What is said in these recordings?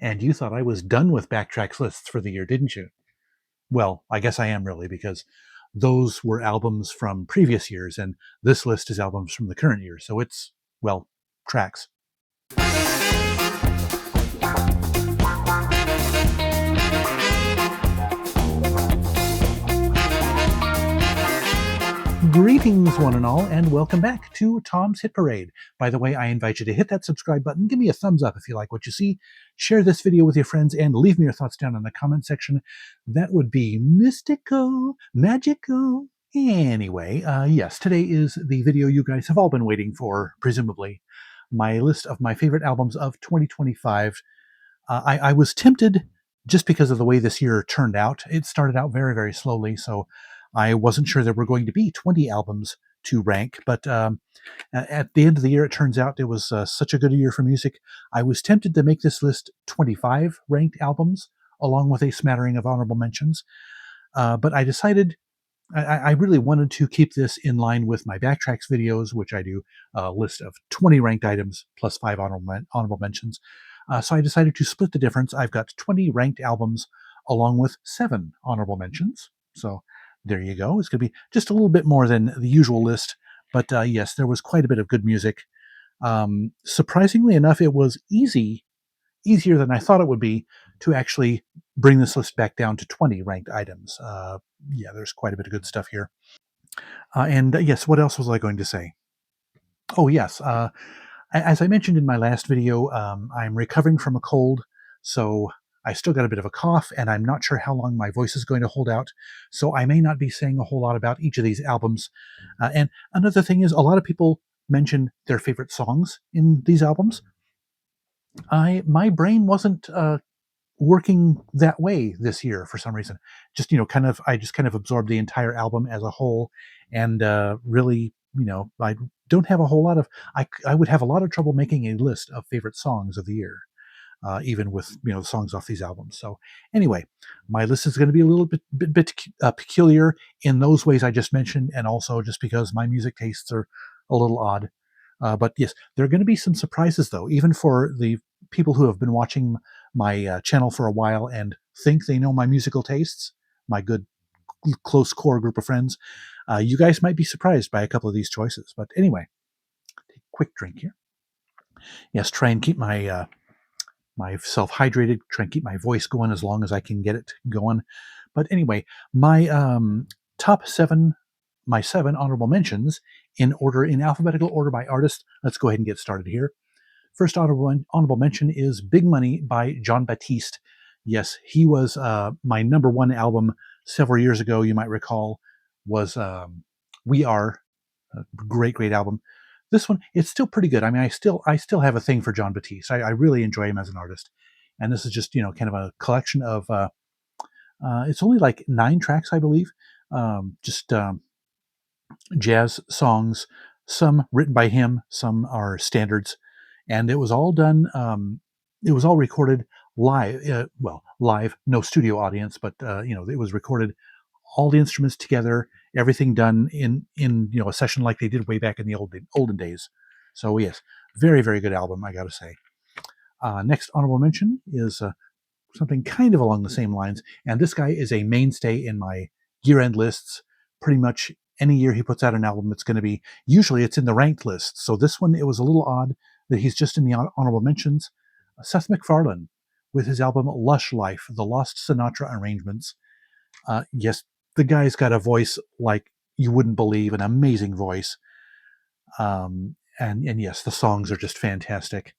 And you thought I was done with backtracks lists for the year, didn't you? Well, I guess I am really, because those were albums from previous years, and this list is albums from the current year. So it's, well, tracks. Greetings, one and all, and welcome back to Tom's Hit Parade. By the way, I invite you to hit that subscribe button, give me a thumbs up if you like what you see, share this video with your friends, and leave me your thoughts down in the comment section. That would be mystical, magical. Anyway, yes, today is the video you guys have all been waiting for, presumably. My list of my favorite albums of 2025. I was tempted, just because of the way this year turned out. It started out very, very slowly, so I wasn't sure there were going to be 20 albums to rank, but at the end of the year, it turns out it was such a good year for music. I was tempted to make this list 25 ranked albums, along with a smattering of honorable mentions, but I decided I really wanted to keep this in line with my Backtracks videos, which I do a list of 20 ranked items plus 5 honorable mentions. So I decided to split the difference. I've got 20 ranked albums along with 7 honorable mentions. So there you go. It's going to be just a little bit more than the usual list. But yes, there was quite a bit of good music. Surprisingly enough, it was easier than I thought it would be to actually bring this list back down to 20 ranked items. Yeah, there's quite a bit of good stuff here. And yes, what else was I going to say? Oh, yes. As I mentioned in my last video, I'm recovering from a cold, so I still got a bit of a cough, and I'm not sure how long my voice is going to hold out, so I may not be saying a whole lot about each of these albums. And another thing is, a lot of people mention their favorite songs in these albums. My brain wasn't working that way this year for some reason. Just I just kind of absorbed the entire album as a whole, and really, I don't have a whole lot of. I would have a lot of trouble making a list of favorite songs of the year, even with the songs off these albums. So anyway, my list is going to be a little bit peculiar in those ways I just mentioned, and also just because my music tastes are a little odd. But yes, there are going to be some surprises, though, even for the people who have been watching my channel for a while and think they know my musical tastes, my good close core group of friends. You guys might be surprised by a couple of these choices. But anyway, take a quick drink here. Yes, try and keep my myself hydrated, try and keep my voice going as long as I can get it going. But anyway, my top 7, my 7 honorable mentions in alphabetical order by artist. Let's go ahead and get started here. First honorable mention is Big Money by Jon Batiste. Yes, he was my number 1 album several years ago, you might recall, was We Are. A great album. This one, it's still pretty good. I mean, I still have a thing for Jon Batiste. I really enjoy him as an artist. And this is just, kind of a collection of, it's only like 9 tracks, I believe. Just jazz songs, some written by him, some are standards. And it was all done, it was all recorded live, live, no studio audience, but, it was recorded, all the instruments together, everything done in a session like they did way back in the olden days. So yes, very, very good album, I gotta say. Next honorable mention is something kind of along the same lines, and this guy is a mainstay in my year-end lists. Pretty much any year he puts out an album, it's going to be, usually it's in the ranked list. So this one, it was a little odd that he's just in the honorable mentions. Seth MacFarlane with his album Lush Life, the Lost Sinatra Arrangements. Yes, the guy's got a voice like you wouldn't believe, an amazing voice. And yes, the songs are just fantastic.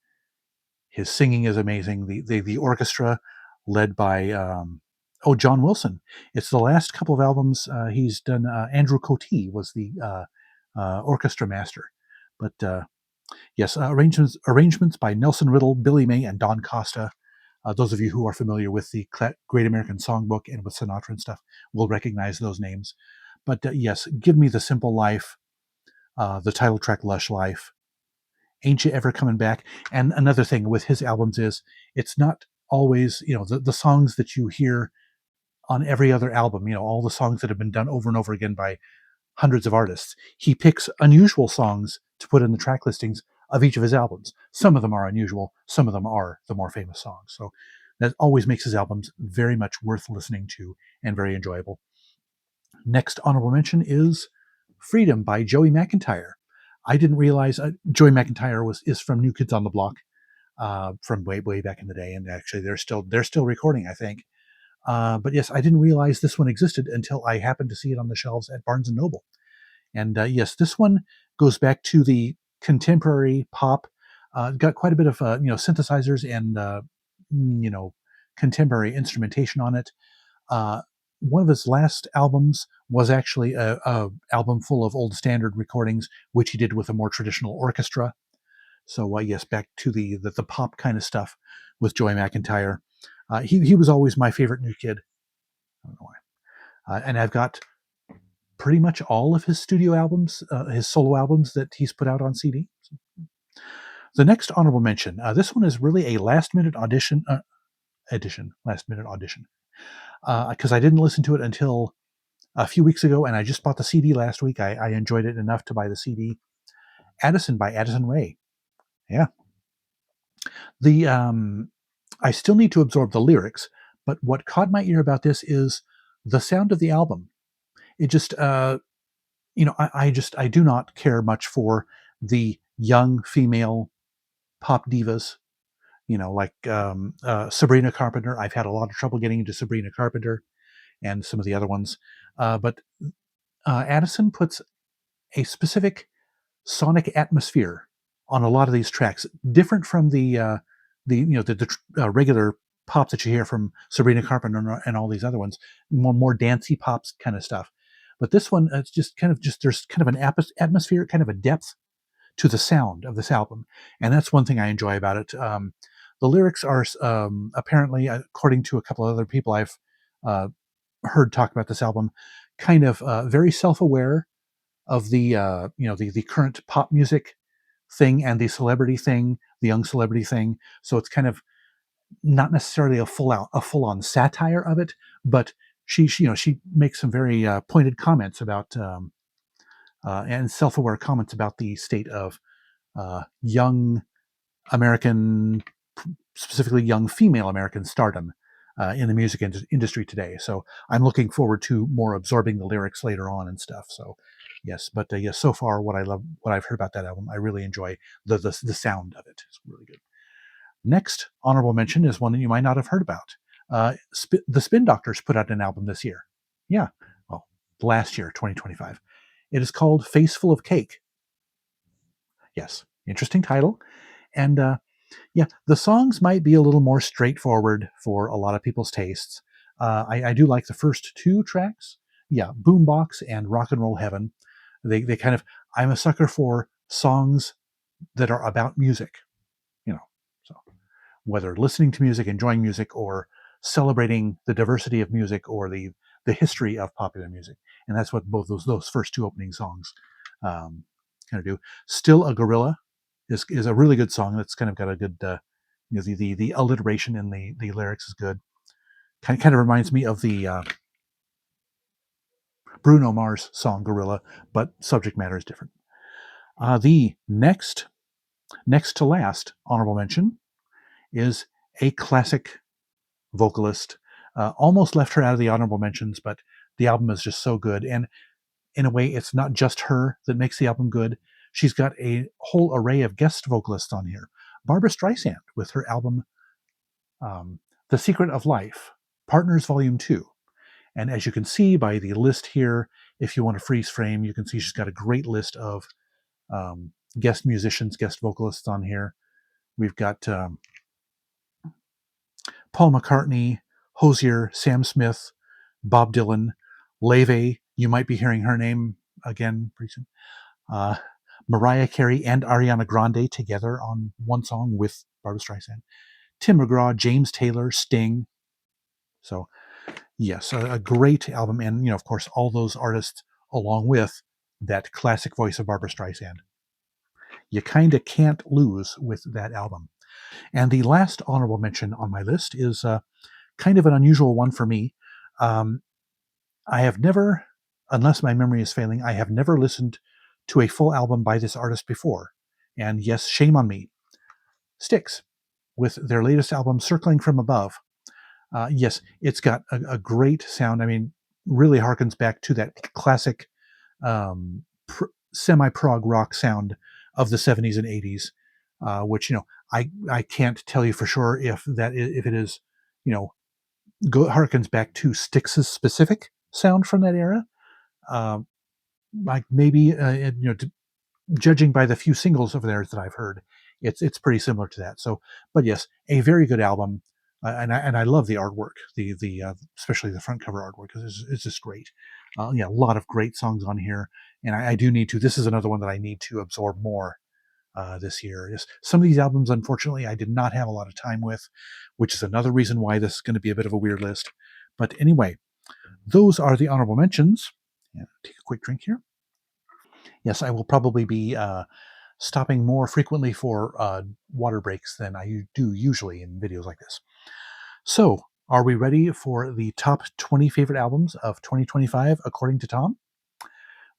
His singing is amazing. The orchestra, led by John Wilson. It's the last couple of albums he's done. Andrew Cote was the orchestra master. But yes, arrangements by Nelson Riddle, Billy May, and Don Costa. Those of you who are familiar with the Great American Songbook and with Sinatra and stuff will recognize those names. But yes, Give Me the Simple Life, the title track Lush Life, Ain't You Ever Coming Back. And another thing with his albums is it's not always, the songs that you hear on every other album, all the songs that have been done over and over again by hundreds of artists. He picks unusual songs to put in the track listings of each of his albums. Some of them are unusual, some of them are the more famous songs. So that always makes his albums very much worth listening to and very enjoyable. Next honorable mention is Freedom by Joey McIntyre. I didn't realize Joey McIntyre is from New Kids on the Block, from way back in the day, and actually they're still recording, I think. But yes, I didn't realize this one existed until I happened to see it on the shelves at Barnes and Noble. And yes, this one goes back to the contemporary pop. Got quite a bit of synthesizers and contemporary instrumentation on it. Uh, one of his last albums was actually a album full of old standard recordings, which he did with a more traditional orchestra. So yes, back to the pop kind of stuff with Joey McIntyre. He was always my favorite new kid. I don't know why. And I've got pretty much all of his studio albums, his solo albums that he's put out on CD. The next honorable mention, this one is really a last minute audition, because I didn't listen to it until a few weeks ago, and I just bought the CD last week. I enjoyed it enough to buy the CD. Addison by Addison Rae. Yeah. The I still need to absorb the lyrics, but what caught my ear about this is the sound of the album. It just I do not care much for the young female pop divas, like Sabrina Carpenter. I've had a lot of trouble getting into Sabrina Carpenter and some of the other ones. But Addison puts a specific sonic atmosphere on a lot of these tracks, different from the regular pop that you hear from Sabrina Carpenter and all these other ones, more dancey pops kind of stuff. But this one, it's just there's kind of an atmosphere, kind of a depth to the sound of this album, and that's one thing I enjoy about it. The lyrics are apparently, according to a couple of other people I've uh, heard talk about this album, kind of very self-aware of the current pop music thing and the celebrity thing, the young celebrity thing. So it's kind of not necessarily a full on satire of it, but she makes some very pointed comments about and self-aware comments about the state of young American, specifically young female American stardom in the music industry today. So I'm looking forward to more absorbing the lyrics later on and stuff. So yes, but yes, so far what I've heard about that album, I really enjoy the sound of it. It's really good. Next honorable mention is one that you might not have heard about. The Spin Doctors put out an album this year. Yeah, well, last year, 2025. It is called Face Full of Cake. Yes, interesting title. And yeah, the songs might be a little more straightforward for a lot of people's tastes. I do like the first two tracks. Yeah, Boombox and Rock and Roll Heaven. They kind of, I'm a sucker for songs that are about music, so whether listening to music, enjoying music, or celebrating the diversity of music or the history of popular music. And that's what both those first two opening songs kind of do. Still a Gorilla is a really good song. That's kind of got a good the alliteration in the lyrics is good. Kind of reminds me of the Bruno Mars song Gorilla, but subject matter is different. The next to last honorable mention is a classic vocalist. Almost left her out of the honorable mentions, but the album is just so good. And in a way, it's not just her that makes the album good. She's got a whole array of guest vocalists on here. Barbra Streisand with her album The Secret of Life, Partners Volume 2. And as you can see by the list here, if you want to freeze frame, you can see she's got a great list of guest musicians, guest vocalists on here. We've got Paul McCartney, Hozier, Sam Smith, Bob Dylan, Leve. You might be hearing her name again pretty soon. Mariah Carey and Ariana Grande together on one song with Barbra Streisand. Tim McGraw, James Taylor, Sting. So yes, a great album. And, of course, all those artists along with that classic voice of Barbra Streisand. You kind of can't lose with that album. And the last honorable mention on my list is kind of an unusual one for me. I have never, unless my memory is failing, I have never listened to a full album by this artist before. And yes, shame on me. Styx, with their latest album, Circling from Above. Yes, it's got a great sound. I mean, really harkens back to that classic semi-prog rock sound of the 70s and 80s, which, I can't tell you for sure if it is, harkens back to Styx's specific sound from that era. Um, like maybe, judging by the few singles of theirs that I've heard, it's pretty similar to that. So, but yes, a very good album, and I love the artwork. The especially the front cover artwork is just great. Yeah, a lot of great songs on here, and I do need to. This is another one that I need to absorb more this year. Just some of these albums, unfortunately, I did not have a lot of time with, which is another reason why this is going to be a bit of a weird list. But anyway, those are the honorable mentions. Yeah, take a quick drink here. Yes, I will probably be stopping more frequently for water breaks than I do usually in videos like this. So, are we ready for the top 20 favorite albums of 2025 according to Tom?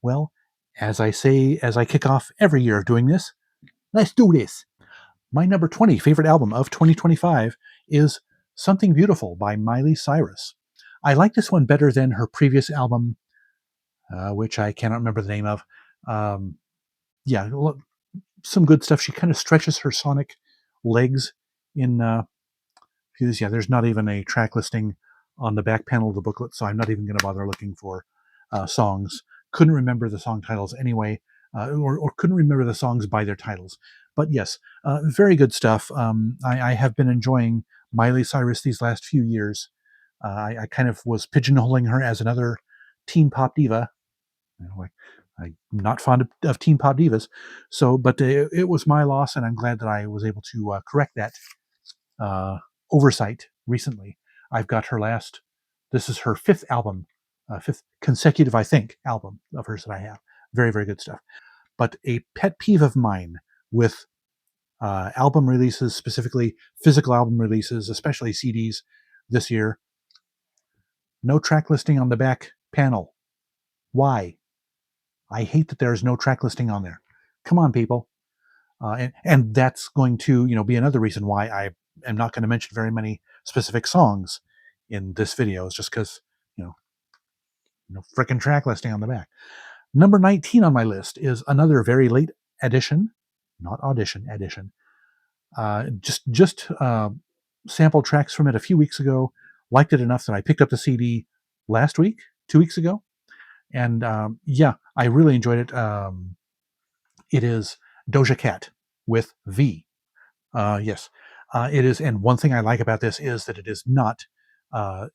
Well, as I say, as I kick off every year of doing this, let's do this. My number 20 favorite album of 2025 is Something Beautiful by Miley Cyrus. I like this one better than her previous album, which I cannot remember the name of. Um, yeah, some good stuff. She kind of stretches her sonic legs in yeah, there's not even a track listing on the back panel of the booklet, so I'm not even going to bother looking for songs. Couldn't remember the song titles anyway, or couldn't remember the songs by their titles. But yes, very good stuff. I have been enjoying Miley Cyrus these last few years. I kind of was pigeonholing her as another teen pop diva. I'm not fond of teen pop divas, so but it was my loss, and I'm glad that I was able to correct that uh, oversight recently. I've got her last. This is her fifth album, fifth consecutive, I think, album of hers that I have. Very, very good stuff. But a pet peeve of mine with album releases, specifically physical album releases, especially CDs this year, no track listing on the back panel. Why? I hate that there's no track listing on there. Come on, people. And that's going to be another reason why I am not going to mention very many specific songs in this video. Is just because you know frickin' track listing on the back. Number 19 on my list is another very late edition, not audition edition. Just sample tracks from it a few weeks ago. Liked it enough that I picked up the CD last week, 2 weeks ago, and yeah, I really enjoyed it. It is Doja Cat with V. Yes, it is. And one thing I like about this is that it is not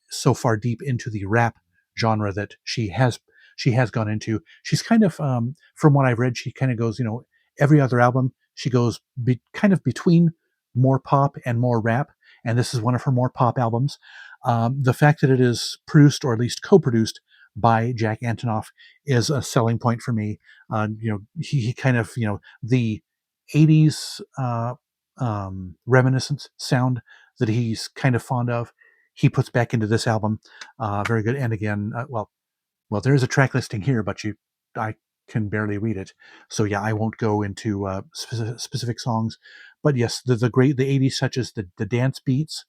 so far deep into the rap genre that she has gone into. She's kind of, from what I've read, she kind of goes, every other album she goes kind of between more pop and more rap, and this is one of her more pop albums. The fact that it is produced, or at least co-produced, by Jack Antonoff is a selling point for me. He kind of, the 80s reminiscent sound that he's kind of fond of, he puts back into this album. Very good. And again, well, there is a track listing here, but I can barely read it. So yeah, I won't go into specific songs. But yes, the great, the 80s, such as the dance beats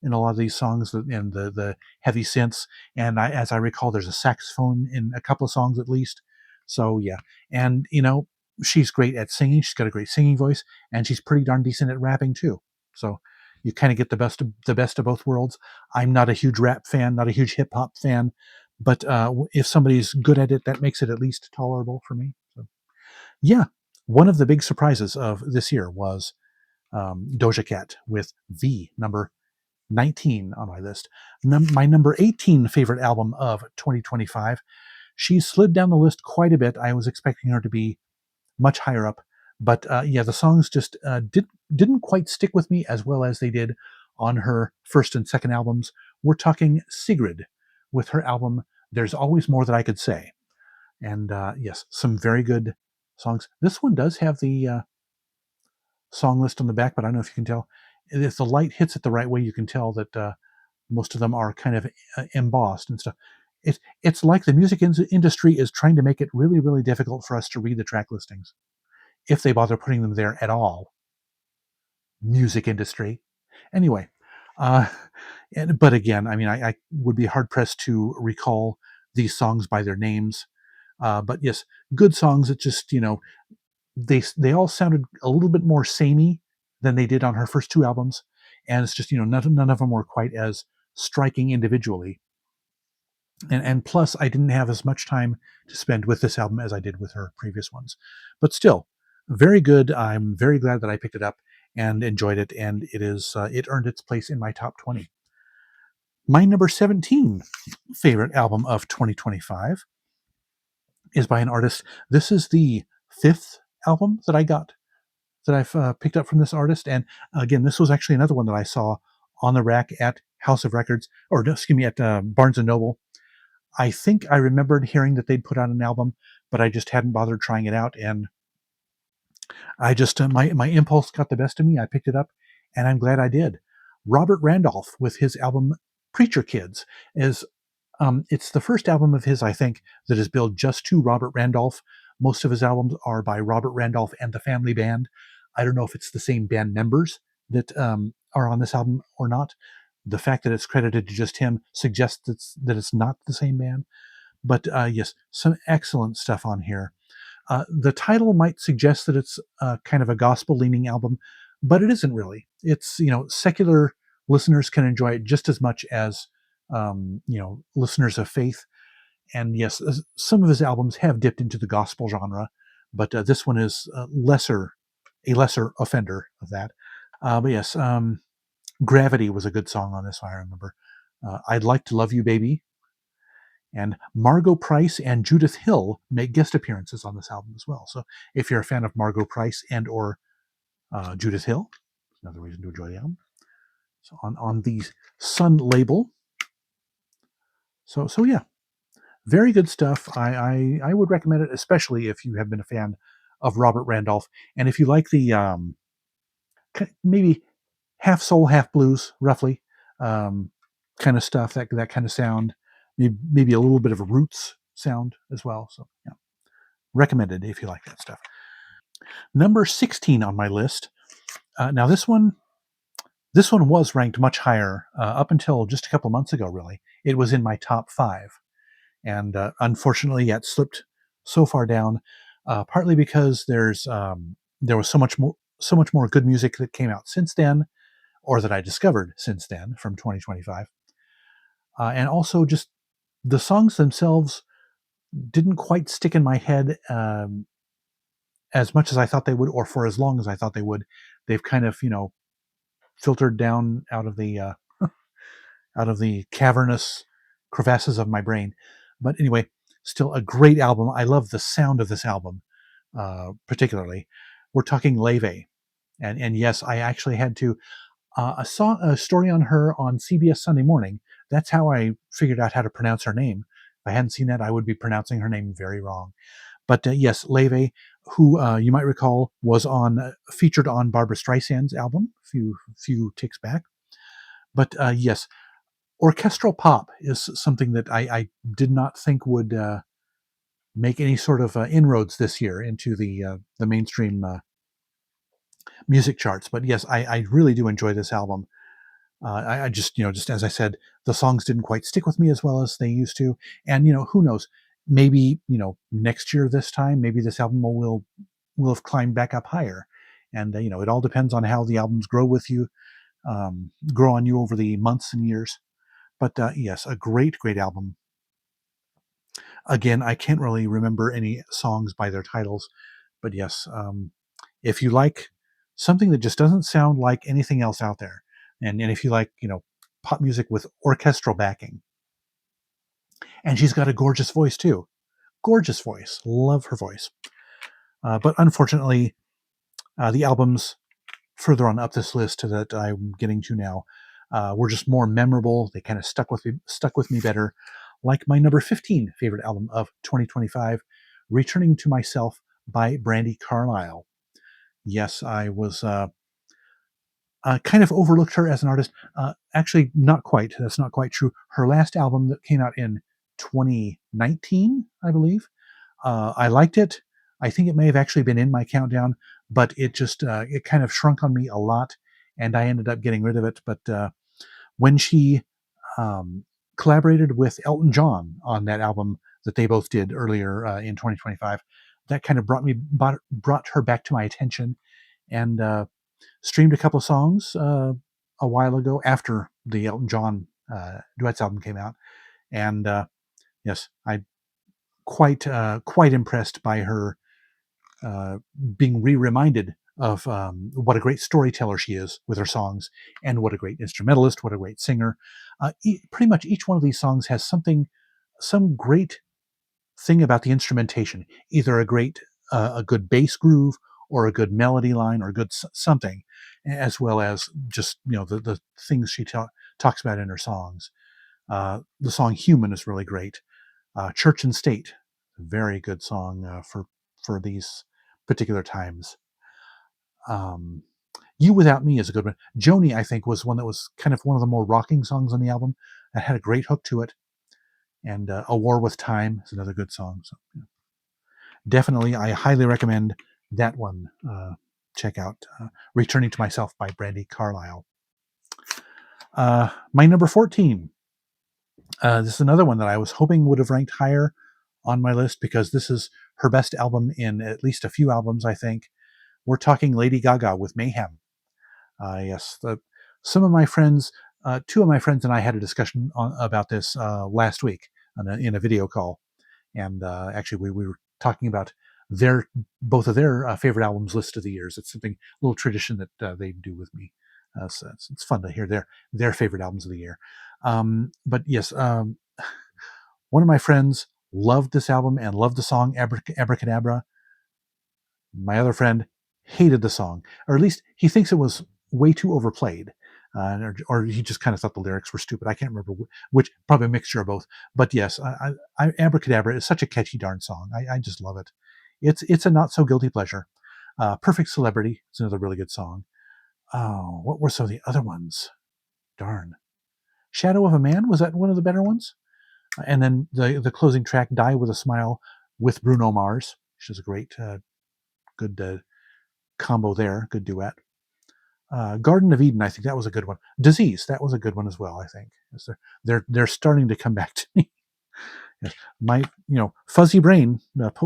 in a lot of these songs, and the heavy synths. And as I recall, there's a saxophone in a couple of songs at least. So yeah, and she's great at singing. She's got a great singing voice, and she's pretty darn decent at rapping too. So you kind of get the best of both worlds. I'm not a huge rap fan, not a huge hip hop fan, but if somebody's good at it, that makes it at least tolerable for me. So yeah, one of the big surprises of this year was Doja Cat with V, number 19 on my list. My number 18 favorite album of 2025. She slid down the list quite a bit. I was expecting her to be much higher up, but yeah, the songs just didn't quite stick with me as well as they did on her first and second albums. We're talking Sigrid with her album There's Always More That I Could Say. And yes, some very good songs. This one does have the song list on the back, but I don't know if you can tell. If the light hits it the right way, you can tell that most of them are kind of embossed and stuff. It's like the music industry is trying to make it really, really difficult for us to read the track listings. if they bother putting them there at all. Music industry. Anyway, uh, but again, I mean, I would be hard pressed to recall these songs by their names. But yes, good songs. It just, they all sounded a little bit more samey than they did on her first two albums, and it's just, none of them were quite as striking individually. And plus, I didn't have as much time to spend with this album as I did with her previous ones, but still very good. I'm very glad that I picked it up and enjoyed it, and it earned its place in my top 20. My number 17 favorite album of 2025 is by an artist. This is the fifth album that I've picked up from this artist. And again, this was actually another one that I saw on the rack at House of Records, or no, excuse me, at Barnes and Noble. I think I remembered hearing that they'd put out an album, but I just hadn't bothered trying it out. And I just, my impulse got the best of me. I picked it up, and I'm glad I did. Robert Randolph with his album Preacher Kids is it's the first album of his, I think, that is billed just to Robert Randolph. Most of his albums are by Robert Randolph and the Family Band. I don't know if it's the same band members that are on this album or not. The fact that it's credited to just him suggests that it's not the same band. But yes, some excellent stuff on here. The title might suggest that it's kind of a gospel-leaning album, but it isn't really. It's, secular listeners can enjoy it just as much as listeners of faith. And yes, some of his albums have dipped into the gospel genre, but this one is a lesser offender of that. But yes, Gravity was a good song on this one, I remember. I'd Like to Love You, Baby. And Margot Price and Judith Hill make guest appearances on this album as well. So if you're a fan of Margot Price and or Judith Hill, another reason to enjoy the album. So on the Sun label. So yeah, very good stuff. I would recommend it, especially if you have been a fan of Robert Randolph, and if you like the maybe half soul, half blues, roughly kind of stuff, that kind of sound, maybe a little bit of a roots sound as well. So yeah, recommended if you like that stuff. Number 16 on my list. Now this one was ranked much higher up until just a couple months ago. Really, it was in my top 5. And unfortunately, it slipped so far down, partly because there was so much more good music that came out since then, or that I discovered since then from 2025, and also just the songs themselves didn't quite stick in my head as much as I thought they would, or for as long as I thought they would. They've kind of filtered down out of the cavernous crevasses of my brain. But anyway, still a great album. I love the sound of this album, particularly. We're talking Leve. And yes, I actually had to. I saw a story on her on CBS Sunday Morning. That's how I figured out how to pronounce her name. If I hadn't seen that, I would be pronouncing her name very wrong. But yes, Leve, who you might recall was featured on Barbra Streisand's album few ticks back. But yes, orchestral pop is something that I did not think would make any sort of inroads this year into the mainstream music charts. But yes, I really do enjoy this album. I just, just as I said, the songs didn't quite stick with me as well as they used to. And, who knows, maybe, next year, this time, maybe this album will have climbed back up higher. And, it all depends on how the albums grow with you, grow on you over the months and years. But yes, a great, great album. Again, I can't really remember any songs by their titles, but yes, if you like something that just doesn't sound like anything else out there, and if you like, pop music with orchestral backing, and she's got a gorgeous voice too, gorgeous voice, love her voice. But unfortunately, the albums further on up this list that I'm getting to now were just more memorable. They kind of stuck with me better. Like my number 15 favorite album of 2025, Returning to Myself by Brandi Carlile. Yes, I was kind of overlooked her as an artist. Actually, not quite. That's not quite true. Her last album that came out in 2019, I believe, I liked it. I think it may have actually been in my countdown, but it just it kind of shrunk on me a lot, and I ended up getting rid of it. But when she um, collaborated with Elton John on that album that they both did earlier in 2025, that kind of brought her back to my attention, and streamed a couple of songs a while ago after the Elton John duets album came out, and yes, I quite impressed by her being re-reminded of what a great storyteller she is with her songs, and what a great instrumentalist, what a great singer. Pretty much each one of these songs has some great thing about the instrumentation, either a good bass groove, or a good melody line, or a good something, as well as just the things she talks about in her songs. The song "Human" is really great. "Church and State," very good song for these particular times. Um, "You Without Me" is a good one. "Joni," I think, was one that was kind of one of the more rocking songs on the album. That had a great hook to it. And "A War with Time" is another good song. So yeah. Definitely, I highly recommend that one. Check out "Returning to Myself" by Brandi Carlile. My number 14. This is another one that I was hoping would have ranked higher on my list, because this is her best album in at least a few albums, I think. We're talking Lady Gaga with "Mayhem." Yes, some of my friends, two of my friends and I had a discussion about this last week in a video call, and actually we were talking about their both of their favorite albums list of the years. It's something, a little tradition that they do with me. So it's fun to hear their favorite albums of the year. But yes, one of my friends loved this album and loved the song Abracadabra. My other friend hated the song, or at least he thinks it was way too overplayed, or he just kind of thought the lyrics were stupid. I can't remember which, probably a mixture of both. But yes, Abracadabra is such a catchy darn song. I just love it. It's a not so guilty pleasure. Perfect Celebrity is another really good song. Oh, what were some of the other ones? Darn. Shadow of a Man, was that one of the better ones? And then the closing track, Die with a Smile, with Bruno Mars, which is a great, good combo there, good duet. Garden of Eden, I think that was a good one. Disease, that was a good one as well, I think. They're starting to come back to me. Yes. My fuzzy brain,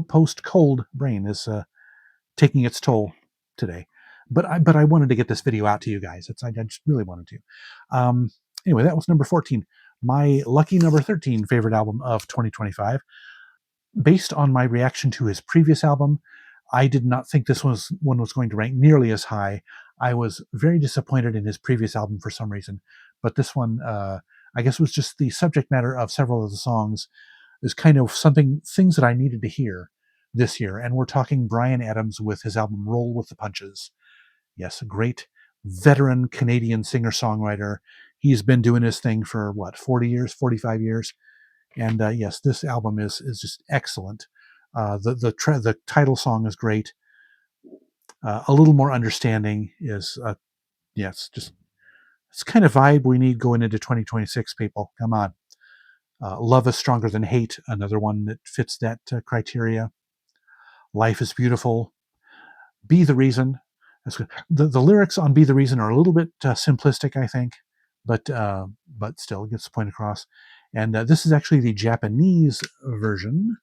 post cold brain, is taking its toll today. But I wanted to get this video out to you guys. I just really wanted to. Anyway, that was number 14. My lucky number 13 favorite album of 2025. Based on my reaction to his previous album, I did not think this one was going to rank nearly as high. I was very disappointed in his previous album for some reason, but this one, I guess, was just the subject matter of several of the songs is kind of things that I needed to hear this year. And we're talking Bryan Adams with his album "Roll with the Punches." Yes, a great veteran Canadian singer-songwriter. He's been doing his thing for 40 years, 45 years. And yes, this album is just excellent. The title song is great. A little more understanding is yes, just it's kind of vibe we need going into 2026. People, come on. Love is Stronger Than Hate, another one that fits that criteria. Life is Beautiful. Be the Reason. That's good. The lyrics on Be the Reason are a little bit simplistic, I think, but still gets the point across. And this is actually the Japanese version.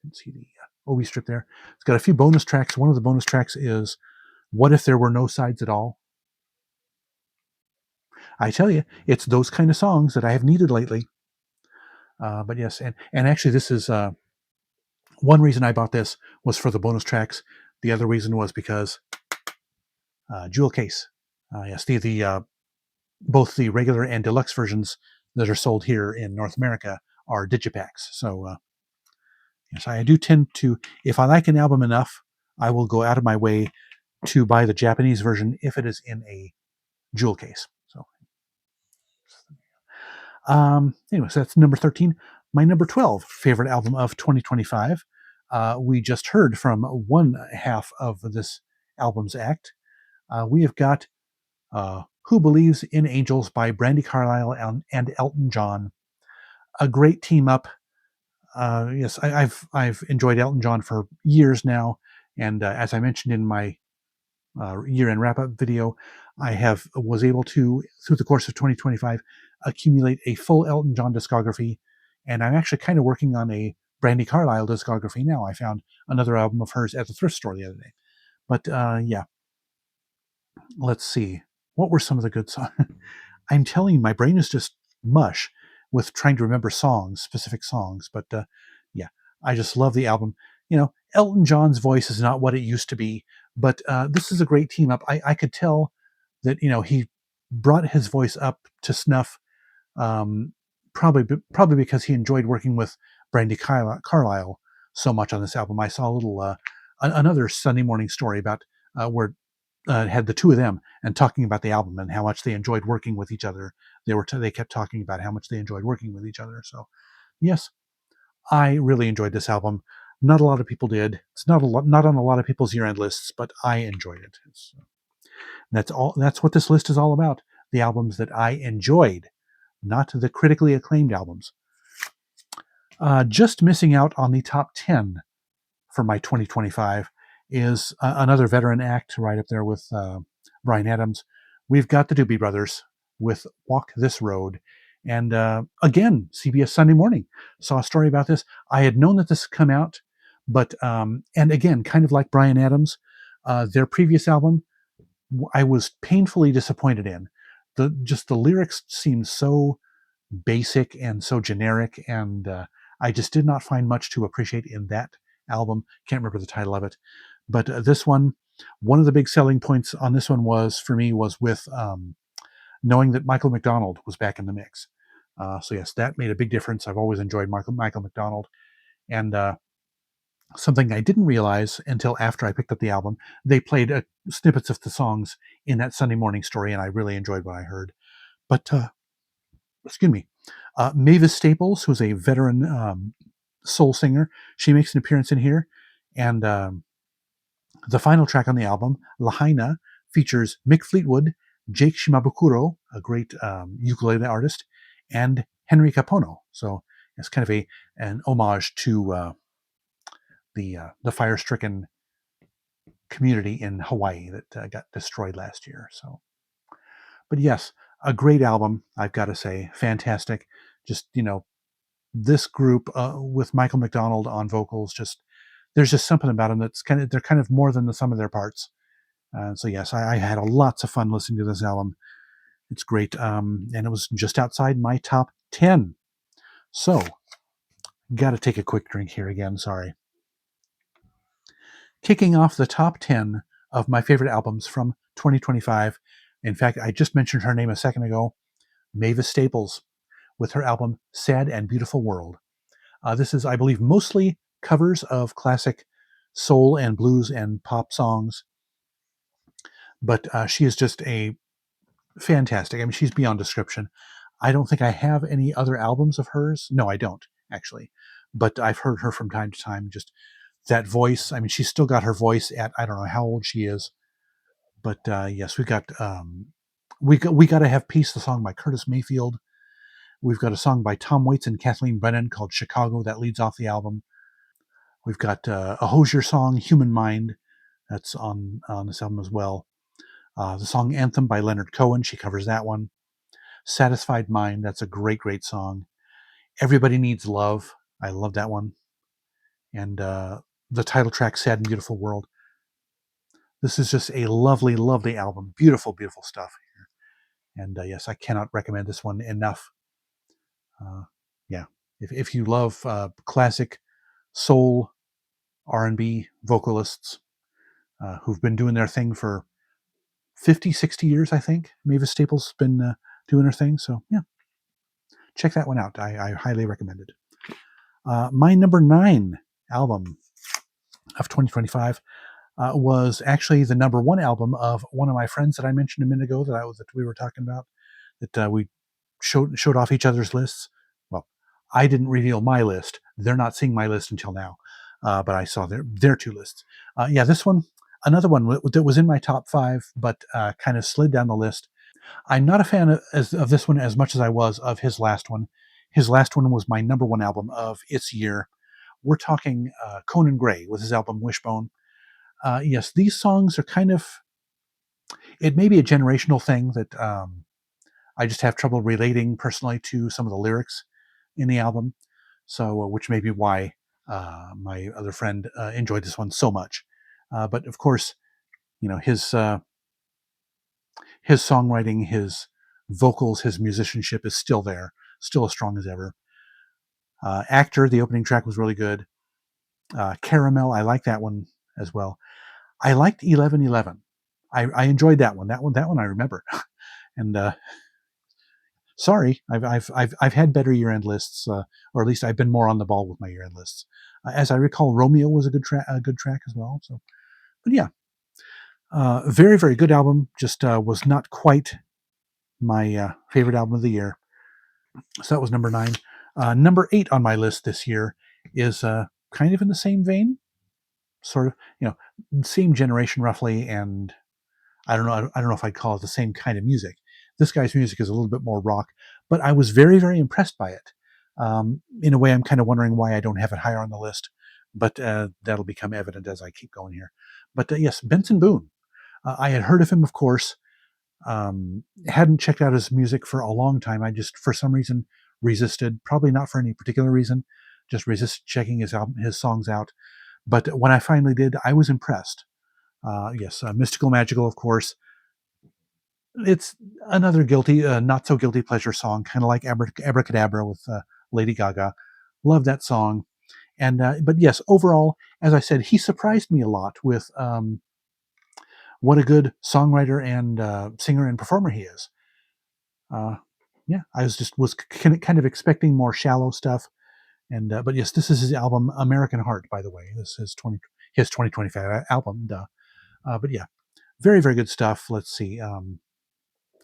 You can see the OB strip there. It's got a few bonus tracks. One of the bonus tracks is "What If There Were No Sides at All." I tell you, it's those kind of songs that I have needed lately. But yes, and actually, this is one reason I bought this was for the bonus tracks. The other reason was because jewel case. Yes, the both the regular and deluxe versions that are sold here in North America are digipacks. So yes, I do tend to, if I like an album enough, I will go out of my way to buy the Japanese version if it is in a jewel case. So anyway, so that's number 13. My number 12 favorite album of 2025. We just heard from one half of this album's act. We have got "Who Believes in Angels" by Brandi Carlile and Elton John. A great team up. Yes, I've enjoyed Elton John for years now, and as I mentioned in my year-end wrap-up video, I have was able to, through the course of 2025, accumulate a full Elton John discography, and I'm actually kind of working on a Brandi Carlile discography now. I found another album of hers at the thrift store the other day. But yeah, let's see. What were some of the good songs? I'm telling you, my brain is just mush with trying to remember songs, specific songs. But yeah, I just love the album. Elton John's voice is not what it used to be, but this is a great team up. I could tell that he brought his voice up to snuff, um, probably because he enjoyed working with Brandi Carlile so much on this album. I saw a little another Sunday morning story about where had the two of them and talking about the album and how much they enjoyed working with each other. They kept talking about how much they enjoyed working with each other. So yes, I really enjoyed this album. Not a lot of people did. It's not on a lot of people's year-end lists, but I enjoyed it. That's all. That's what this list is all about. The albums that I enjoyed, not the critically acclaimed albums. Just missing out on the top 10 for my 2025 is another veteran act right up there with Bryan Adams. We've got the Doobie Brothers with Walk This Road. And again, CBS Sunday Morning saw a story about this. I had known that this had come out, but, and again, kind of like Bryan Adams, their previous album, I was painfully disappointed in. The lyrics seemed so basic and so generic, and I just did not find much to appreciate in that album. Can't remember the title of it, but this one of the big selling points on this one was for me was with knowing that Michael McDonald was back in the mix. So yes, that made a big difference. I've always enjoyed Michael McDonald, and something I didn't realize until after I picked up the album, they played snippets of the songs in that Sunday morning story, and I really enjoyed what I heard. But excuse me, Mavis Staples, who's a veteran soul singer, she makes an appearance in here, and the final track on the album, Lahaina, features Mick Fleetwood, Jake Shimabukuro, a great ukulele artist, and Henry Capono. So it's kind of an homage to the fire-stricken community in Hawaii that got destroyed last year. So, but yes, a great album, I've got to say, fantastic. Just this group with Michael McDonald on vocals, there's just something about them they're kind of more than the sum of their parts. So yes, I had lots of fun listening to this album. It's great, and it was just outside my top 10. So, got to take a quick drink here again. Sorry. Kicking off the top 10 of my favorite albums from 2025. In fact, I just mentioned her name a second ago, Mavis Staples, with her album "Sad and Beautiful World." This is, I believe, mostly covers of classic soul and blues and pop songs, but she is just a fantastic. I mean, she's beyond description. I don't think I have any other albums of hers. No, I don't, actually. But I've heard her from time to time. Just that voice. I mean, she's still got her voice at, I don't know how old she is. But yes, we got to have peace. The song by Curtis Mayfield. We've got a song by Tom Waits and Kathleen Brennan called "Chicago" that leads off the album. We've got a Hozier song, "Human Mind," that's on this album as well. The song "Anthem" by Leonard Cohen. She covers that one. "Satisfied Mind," that's a great, great song. "Everybody Needs Love," I love that one. And the title track, "Sad and Beautiful World." This is just a lovely, lovely album. Beautiful, beautiful stuff here. And yes, I cannot recommend this one enough. Yeah, if you love classic soul R&B vocalists who've been doing their thing for 50, 60 years, I think. Mavis Staples has been doing her thing. So yeah, check that one out. I highly recommend it. My number 9 album of 2025 was actually the number 1 album of one of my friends that I mentioned a minute ago that we were talking about, that we showed off each other's lists. Well, I didn't reveal my list. They're not seeing my list until now, but I saw their 2 lists. Yeah, this one, another one that was in my top 5, but kind of slid down the list. I'm not a fan of this one as much as I was of his last one. his last one was my number one album of its year. We're talking Conan Gray with his album Wishbone. Yes, these songs are kind of, it may be a generational thing that I just have trouble relating personally to some of the lyrics in the album. So, which may be why my other friend enjoyed this one so much. But of course, his songwriting, his vocals, his musicianship is still there, still as strong as ever. Actor, the opening track was really good. Caramel, I like that one as well. I liked 1111. I enjoyed that one. That one I remember. And sorry, I've had better year end lists, or at least I've been more on the ball with my year end lists. As I recall, Romeo was a good track as well. So, but yeah, very very good album. Just was not quite my favorite album of the year. So that was number 9. Number 8 on my list this year is kind of in the same vein, sort of, same generation roughly, and I don't know. I don't know if I'd call it the same kind of music. This guy's music is a little bit more rock, but I was very, very impressed by it. In a way, I'm kind of wondering why I don't have it higher on the list, but that'll become evident as I keep going here. But yes, Benson Boone. I had heard of him, of course. Hadn't checked out his music for a long time. I just, for some reason, resisted. Probably not for any particular reason. Just resisted checking his songs out. But when I finally did, I was impressed. Yes, Mystical Magical, of course. It's another not so guilty pleasure song, kind of like Abracadabra with Lady Gaga. Love that song. And but yes, overall, as I said, he surprised me a lot with what a good songwriter and singer and performer he is. Yeah, I was kind of expecting more shallow stuff, and but yes, this is his album American Heart. By the way, this is his 2025 album. But yeah, very very good stuff. Let's see.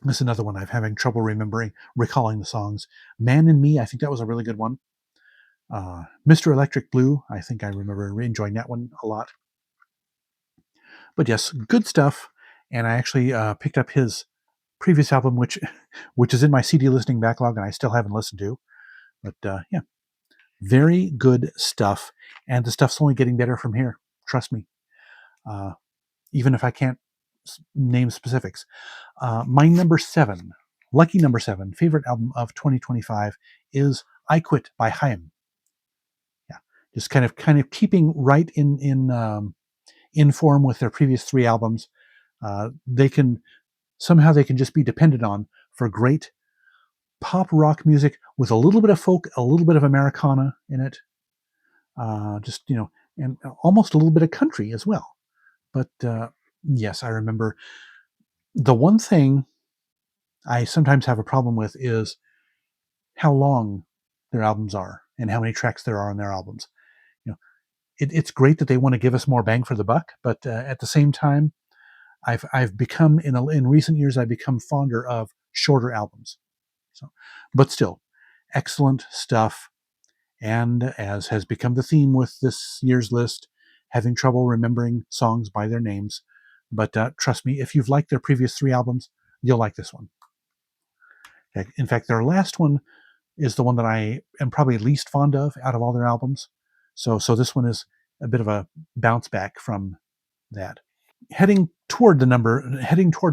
This is another one I'm having trouble recalling the songs. Man and Me, I think that was a really good one. Mr. Electric Blue, I think I remember enjoying that one a lot. But yes, good stuff. And I actually picked up his previous album, which is in my CD listening backlog, and I still haven't listened to. But yeah, very good stuff. And the stuff's only getting better from here. Trust me. Even if I can't name specifics. My lucky number 7, favorite album of 2025 is I Quit by Heim. Yeah, just kind of keeping right in form with their previous 3 albums. They can just be depended on for great pop rock music with a little bit of folk, a little bit of Americana in it. Just and almost a little bit of country as well. But yes, I remember the one thing I sometimes have a problem with is how long their albums are and how many tracks there are on their albums. You know, it's great that they want to give us more bang for the buck, but at the same time, I've become in recent years I've become fonder of shorter albums. So, but still, excellent stuff. And as has become the theme with this year's list, having trouble remembering songs by their names. But trust me, if you've liked their previous 3 albums, you'll like this one. In fact, their last one is the one that I am probably least fond of out of all their albums. So this one is a bit of a bounce back from that. Heading toward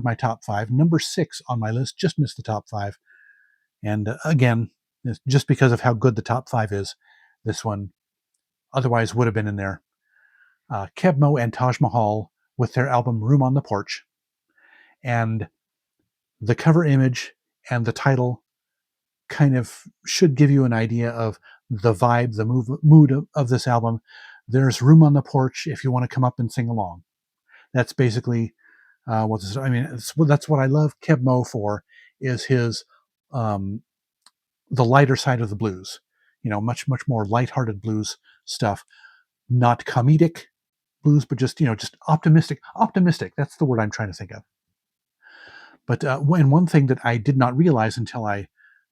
my top 5, number 6 on my list, just missed the top 5. And again, just because of how good the top 5 is, this one otherwise would have been in there. Kebmo and Taj Mahal with their album Room on the Porch. And the cover image and the title kind of should give you an idea of the vibe, the mood of this album. There's room on the porch if you want to come up and sing along. That's basically what this. I mean, that's what I love Kebmo for, is his the lighter side of the blues. Much more lighthearted blues stuff, not comedic blues, but just just optimistic. Optimistic. That's the word I'm trying to think of. But one thing that I did not realize until I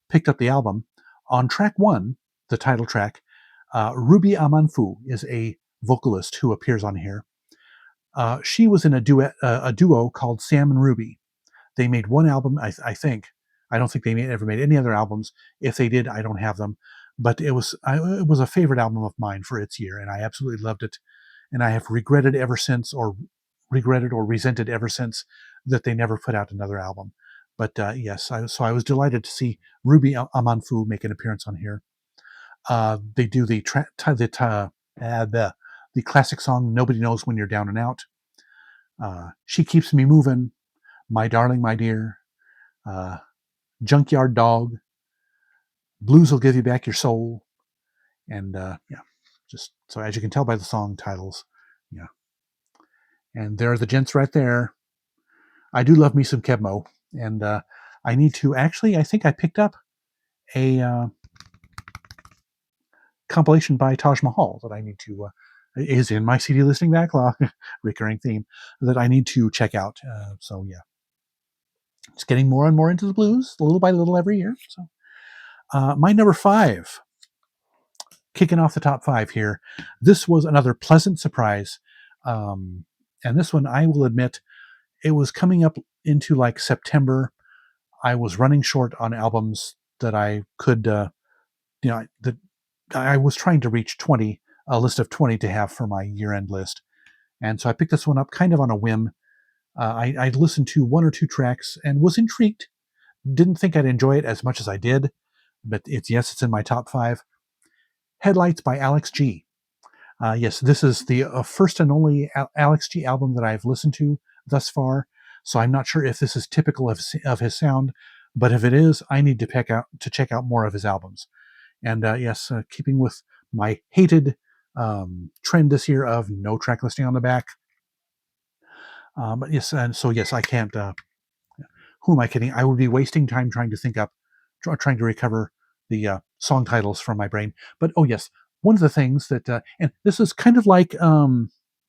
picked up the album, on track 1, the title track, Ruby Amanfu is a vocalist who appears on here. She was in a duo called Sam and Ruby. They made one album, I think, I don't think they ever made any other albums. If they did, I don't have them. But it was a favorite album of mine for its year, and I absolutely loved it. And I have regretted ever since, or regretted or resented ever since, that they never put out another album. But yes, so I was delighted to see Ruby Amanfu make an appearance on here. They do the classic song "Nobody Knows When You're Down and Out." She Keeps Me Moving, My Darling, My Dear, Junkyard Dog, Blues Will Give You Back Your Soul, and yeah, just so as you can tell by the song titles, yeah. And there are the gents right there. I do love me some Kebmo, and I need to actually. I think I picked up a compilation by Taj Mahal that I need to is in my CD listening backlog, recurring theme that I need to check out. So yeah, it's getting more and more into the blues, little by little every year. So my number 5, kicking off the top 5 here. This was another pleasant surprise, and this one I will admit it was coming up into like September. I was running short on albums that I could, that I was trying to reach 20, a list of 20 to have for my year-end list. And so I picked this one up kind of on a whim. I listened to 1 or 2 tracks and was intrigued. Didn't think I'd enjoy it as much as I did, but it's in my top 5. Headlights by Alex G. Yes, this is the first and only Alex G album that I've listened to thus far. So I'm not sure if this is typical of his sound, but if it is, I need to check out more of his albums. And yes, keeping with my hated trend this year of no track listing on the back. But yes, and so yes, I can't. Who am I kidding? I would be wasting time trying to recover the song titles from my brain. But oh yes, one of the things that, and this is kind of like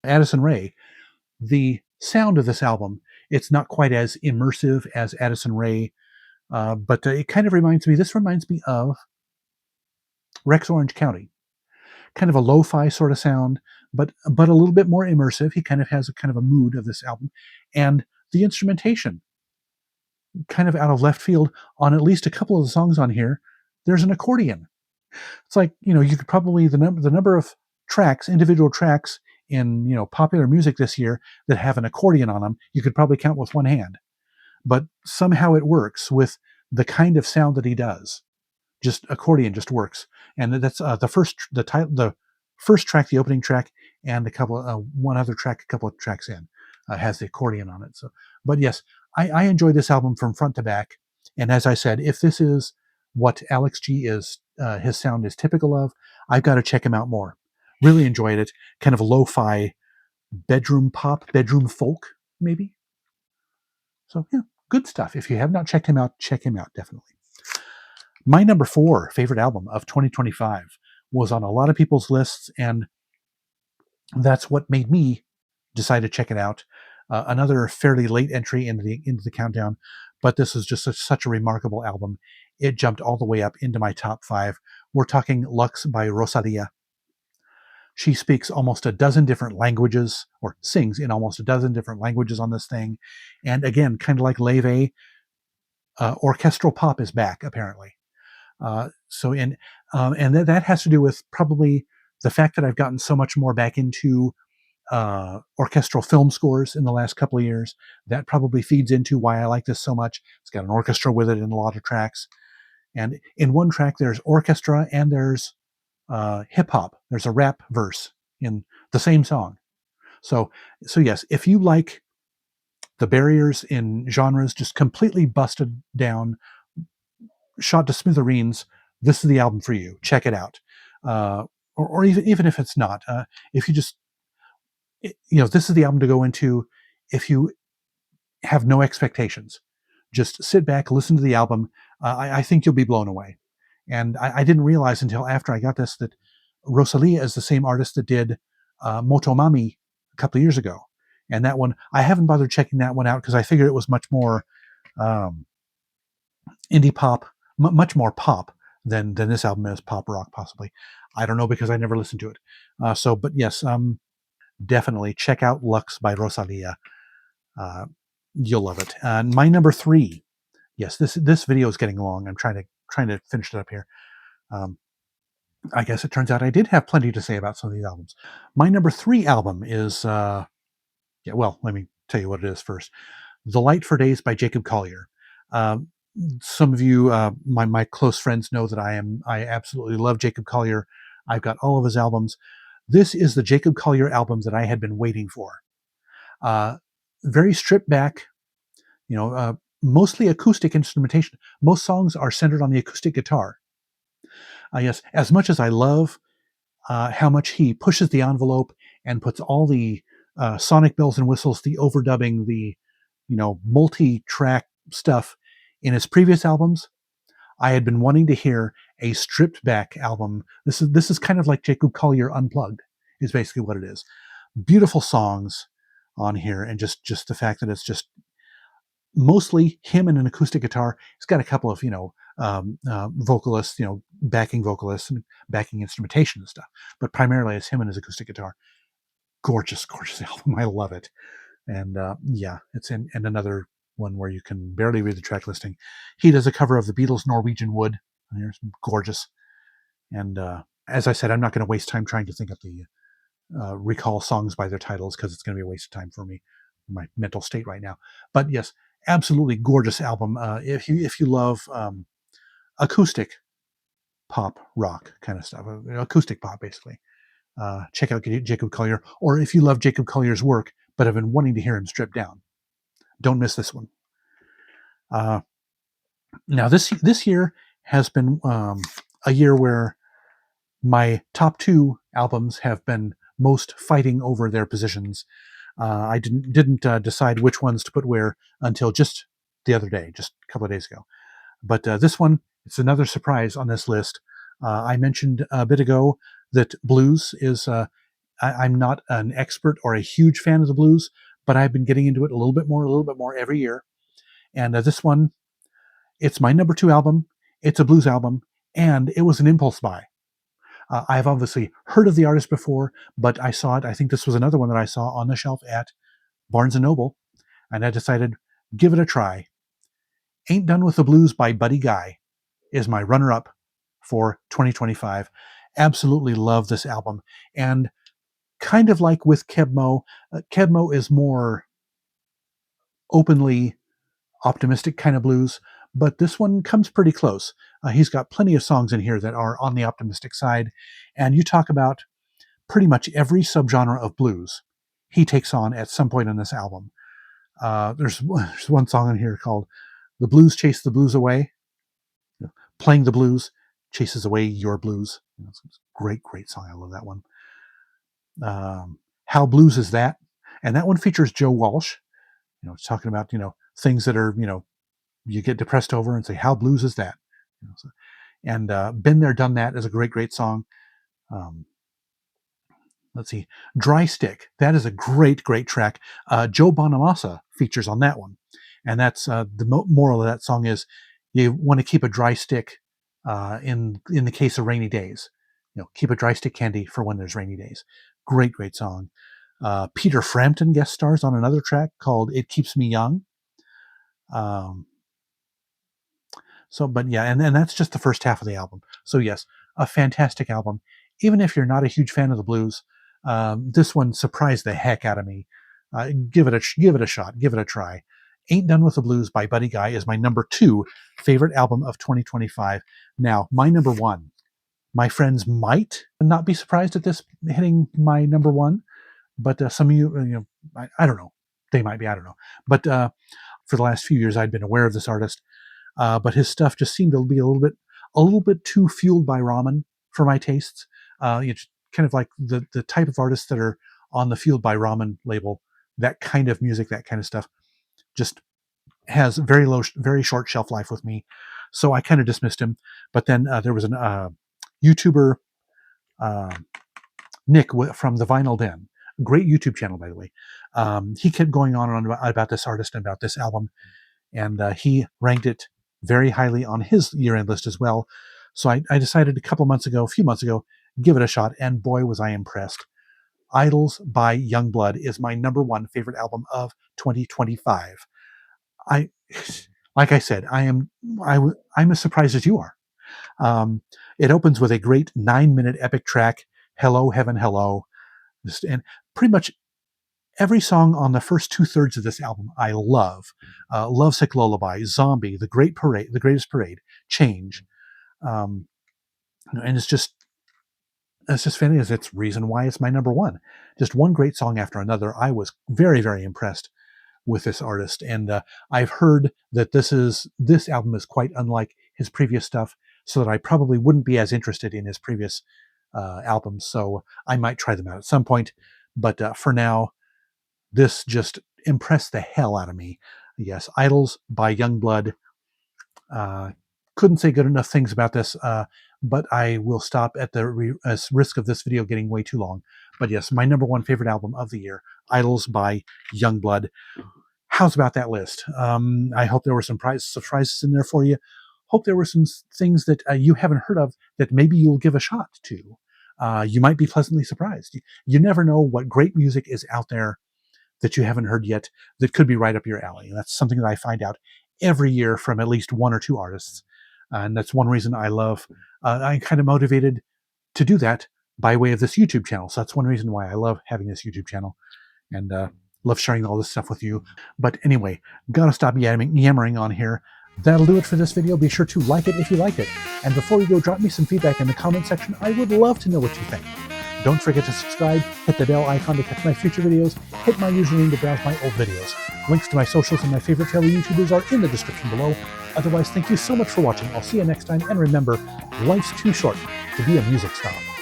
Addison Rae, the sound of this album. It's not quite as immersive as Addison Rae, but it kind of reminds me. This reminds me of Rex Orange County, kind of a lo-fi sort of sound, but a little bit more immersive. He kind of has a kind of a mood of this album, and the instrumentation, kind of out of left field, on at least a couple of the songs on here, there's an accordion. It's like, you could probably the number of tracks, individual tracks in popular music this year that have an accordion on them, you could probably count with one hand. But somehow it works with the kind of sound that he does. Just accordion just works, and that's the first track, the opening track, and one other track, a couple of tracks in, has the accordion on it. So, but yes, I enjoy this album from front to back, and as I said, if this is what Alex G is, his sound is typical of, I've got to check him out more. Really enjoyed it, kind of lo-fi, bedroom pop, bedroom folk, maybe. So yeah, good stuff. If you have not checked him out, check him out definitely. My number 4 favorite album of 2025 was on a lot of people's lists, and that's what made me decide to check it out. Another fairly late entry into the countdown, but this is just such a remarkable album. It jumped all the way up into my top 5. We're talking Lux by Rosalia. She speaks almost a dozen different languages, or sings in almost a dozen different languages on this thing. And again, kind of like Leve, orchestral pop is back, apparently. And that has to do with probably the fact that I've gotten so much more back into orchestral film scores in the last couple of years. That probably feeds into why I like this so much. It's got an orchestra with it in a lot of tracks, and in one track there's orchestra and there's hip hop. There's a rap verse in the same song. So yes, if you like the barriers in genres just completely busted down, shot to smithereens, this is the album for you. Check it out. Or even if it's not, if you just, this is the album to go into if you have no expectations. Just sit back, listen to the album. I think you'll be blown away. And I didn't realize until after I got this that Rosalia is the same artist that did Motomami a couple of years ago. And that one, I haven't bothered checking that one out because I figured it was much more indie pop, much more pop than this album is, pop rock possibly. I don't know because I never listened to it. But yes, definitely check out Lux by Rosalia. You'll love it. My number 3 yes, this video is getting long. I'm trying to finish it up here. Um, I guess it turns out I did have plenty to say about some of these albums. My number 3 album is yeah. Well, let me tell you what it is first. "The Light for Days" by Jacob Collier. Um, some of you, my close friends, know that I absolutely love Jacob Collier. I've got all of his albums. This is the Jacob Collier album that I had been waiting for. Uh, very stripped back, mostly acoustic instrumentation. Most songs are centered on the acoustic guitar. Yes, as much as I love how much he pushes the envelope and puts all the sonic bells and whistles, the overdubbing, the multi-track stuff in his previous albums. I had been wanting to hear a stripped back album. This is kind of like Jacob Collier Unplugged, is basically what it is. Beautiful songs on here, and just the fact that it's just mostly him and an acoustic guitar. It's got a couple of vocalists, backing vocalists and backing instrumentation and stuff, but primarily it's him and his acoustic guitar. Gorgeous, gorgeous album. I love it. And yeah, it's in and another one where you can barely read the track listing. He does a cover of the Beatles' Norwegian Wood. There's gorgeous. And as I said, I'm not going to waste time trying to think of the recall songs by their titles, because it's going to be a waste of time for me, my mental state right now. But yes, absolutely gorgeous album. If you love acoustic pop rock kind of stuff, acoustic pop basically, check out Jacob Collier. Or if you love Jacob Collier's work but have been wanting to hear him stripped down, don't miss this one. Now this year has been a year where my top 2 albums have been most fighting over their positions. I didn't decide which ones to put where until just the other day, just a couple of days ago. But this one, it's another surprise on this list. I mentioned a bit ago that blues is. I'm not an expert or a huge fan of the blues, but I've been getting into it a little bit more every year. And this one, it's my number 2 album. It's a blues album, and it was an impulse buy. I've obviously heard of the artist before, but I saw it. I think this was another one that I saw on the shelf at Barnes & Noble, and I decided, give it a try. "Ain't Done with the Blues" by Buddy Guy is my runner-up for 2025. Absolutely love this album. And kind of like with Kebmo, Kebmo is more openly optimistic kind of blues, but this one comes pretty close. He's got plenty of songs in here that are on the optimistic side, and you talk about pretty much every subgenre of blues he takes on at some point in this album. There's one song in here called "The Blues Chase the Blues Away." Playing the blues chases away your blues. It's a great song. I love that one. "How Blues Is That?" And that one features Joe Walsh. It's talking about things that are you get depressed over, and say, "How blues is that?" And "Been There, Done That" is a great song. Let's see, "Dry Stick." That is a great track. Joe Bonamassa features on that one, and that's the moral of that song is you want to keep a dry stick in the case of rainy days. Keep a dry stick handy for when there's rainy days. Great song. Peter Frampton guest stars on another track called "It Keeps Me Young." But yeah, and that's just the first half of the album. So yes, a fantastic album. Even if you're not a huge fan of the blues, this one surprised the heck out of me. Give it a shot. Give it a try. "Ain't Done with the Blues" by Buddy Guy is my number 2 favorite album of 2025. Now, my number 1. My friends might not be surprised at this hitting my number 1, but some of you, I don't know. They might be. I don't know. But for the last few years, I'd been aware of this artist. But his stuff just seemed to be a little bit too fueled by ramen for my tastes. It's kind of like the type of artists that are on the Fueled by Ramen label. That kind of music, that kind of stuff, just has very short shelf life with me. So I kind of dismissed him. But then there was an YouTuber, Nick from the Vinyl Den, great YouTube channel, by the way. He kept going on and on about this artist and about this album, and he ranked it very highly on his year-end list as well. So I decided a few months ago, give it a shot, and boy, was I impressed. "Idols" by Youngblood is my number 1 favorite album of 2025. like I said, I'm as surprised as you are. Um, it opens with a great 9-minute epic track, "Hello Heaven Hello," and pretty much every song on the first 2/3 of this album I love. "Lovesick Lullaby," "Zombie," "The Great Parade," "The Greatest Parade," "Change," um, and it's just fantastic. It's reason why it's my number one. Just one great song after another. I was very, very impressed with this artist, and I've heard that this album is quite unlike his previous stuff, so that I probably wouldn't be as interested in his previous albums. So I might try them out at some point, but for now, this just impressed the hell out of me. Yes, "Idols" by Youngblood. Uh, couldn't say good enough things about this, but I will stop at the risk of this video getting way too long. But yes, my number one favorite album of the year, "Idols" by Youngblood. How's about that list? I hope there were some surprises in there for you. Hope there were some things that you haven't heard of that maybe you'll give a shot to. You might be pleasantly surprised. You never know what great music is out there that you haven't heard yet that could be right up your alley. And that's something that I find out every year from at least one or two artists. And that's one reason I love, I'm kind of motivated to do that by way of this YouTube channel. So that's one reason why I love having this YouTube channel, and love sharing all this stuff with you. But anyway, gotta stop yammering on here. That'll do it for this video. Be sure to like it if you liked it. And before you go, drop me some feedback in the comment section. I would love to know what you think. Don't forget to subscribe, hit the bell icon to catch my future videos, hit my username to browse my old videos. Links to my socials and my favorite fellow YouTubers are in the description below. Otherwise, thank you so much for watching. I'll see you next time, and remember, life's too short to be a music snob.